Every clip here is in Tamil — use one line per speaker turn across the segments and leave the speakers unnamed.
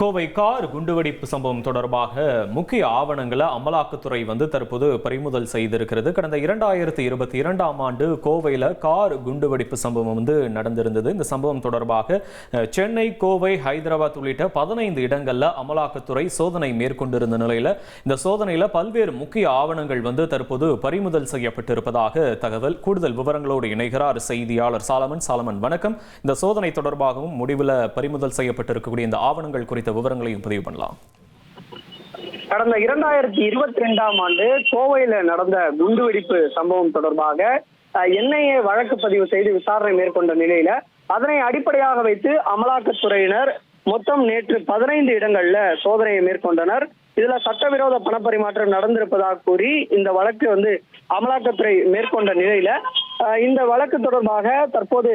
கோவை கார் குண்டுவெடிப்பு சம்பவம் தொடர்பாக முக்கிய ஆவணங்களை அமலாக்கத்துறை தற்போது பறிமுதல் செய்திருக்கிறது. கடந்த 2022ஆம் ஆண்டு கோவையில் கார் குண்டுவெடிப்பு சம்பவம் நடந்திருந்தது. இந்த சம்பவம் தொடர்பாக சென்னை, கோவை, ஹைதராபாத் உள்ளிட்ட 15 இடங்களில் அமலாக்கத்துறை சோதனை மேற்கொண்டிருந்த நிலையில் இந்த சோதனையில் பல்வேறு முக்கிய ஆவணங்கள் தற்போது பறிமுதல் செய்யப்பட்டிருப்பதாக தகவல். கூடுதல் விவரங்களோடு இணைகிறார் செய்தியாளர் சாலமன். வணக்கம். இந்த சோதனை தொடர்பாகவும் முடிவில் பறிமுதல் செய்யப்பட்டிருக்கக்கூடிய இந்த ஆவணங்கள் குறித்த விவரங்களையும் பதிவு பண்ணலாம்.
கடந்த 2022ஆம் ஆண்டு கோவையில நடந்த குண்டுவெடிப்பு சம்பவம் தொடர்பாக என்ஐஏ வழக்கு பதிவு செய்து விசாரணை மேற்கொண்ட நிலையில அதனை அடிப்படையாக வைத்து அமலாக்கத்துறையினர் மொத்தம் நேற்று 15 இடங்கள்ல சோதனையை மேற்கொண்டனர். இதுல சட்டவிரோத பணப்பரிமாற்றம் நடந்திருப்பதாக கூறி இந்த வழக்கு அமலாக்கத்துறை மேற்கொண்ட நிலையில இந்த வழக்கு தொடர்பாக தற்போது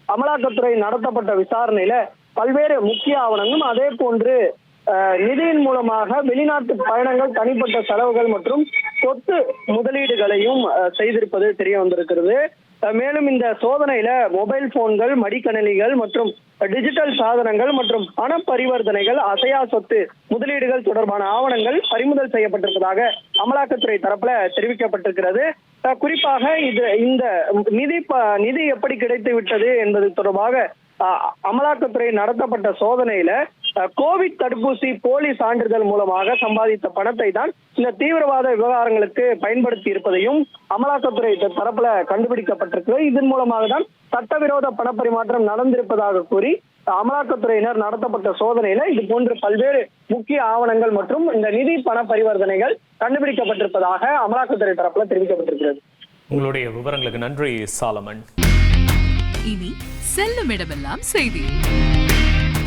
அமலாக்கத்துறை நடத்தப்பட்ட விசாரணையில பல்வேறு முக்கிய ஆவணங்களும் அதே போன்று நிதியின் மூலமாக வெளிநாட்டு பயணங்கள், தனிப்பட்ட செலவுகள் மற்றும் சொத்து முதலீடுகளையும் செய்திருப்பது தெரிய வந்திருக்கிறது. மேலும் இந்த சோதனையில மொபைல் போன்கள், மடிக்கணினிகள் மற்றும் டிஜிட்டல் சாதனங்கள் மற்றும் பண பரிவர்த்தனைகள், அசையா சொத்து முதலீடுகள் தொடர்பான ஆவணங்கள் பறிமுதல் செய்யப்பட்டிருப்பதாக அமலாக்கத்துறை தரப்புல தெரிவிக்கப்பட்டிருக்கிறது. குறிப்பாக இந்த நிதி எப்படி கிடைத்து விட்டது என்பது தொடர்பாக அமலாக்கத்துறை நடத்தப்பட்ட சோதனையில கோவிட் தடுப்பூசி போலி சான்றிதழ் மூலமாக சம்பாதித்த பணத்தை தான் இந்த தீவிரவாத விவகாரங்களுக்கு பயன்படுத்தி இருப்பதையும் அமலாக்கத்துறை தரப்புல கண்டுபிடிக்கப்பட்டிருக்கு. இதன் மூலமாக தான் சட்டவிரோத பணப்பரிமாற்றம் நடந்திருப்பதாக கூறி அமலாக்கத்துறையினர் நடத்தப்பட்ட சோதனையில இது போன்று பல்வேறு முக்கிய ஆவணங்கள் மற்றும் இந்த நிதி பண பரிவர்த்தனைகள் கண்டுபிடிக்கப்பட்டிருப்பதாக அமலாக்கத்துறை தரப்புல தெரிவிக்கப்பட்டிருக்கிறது.
உங்களுடைய விவரங்களுக்கு நன்றி சாலமன்.
இனி செல்லும் இடமெல்லாம் செய்தி.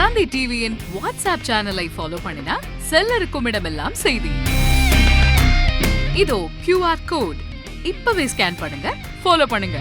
தந்தை டிவியின் வாட்ஸ்அப் சேனலை ஃபாலோ பண்ணினா செல்ல இருக்கும் இடமெல்லாம் செய்தி. இதோ QR கோட் இப்பவே ஸ்கேன் பண்ணுங்க, ஃபாலோ பண்ணுங்க.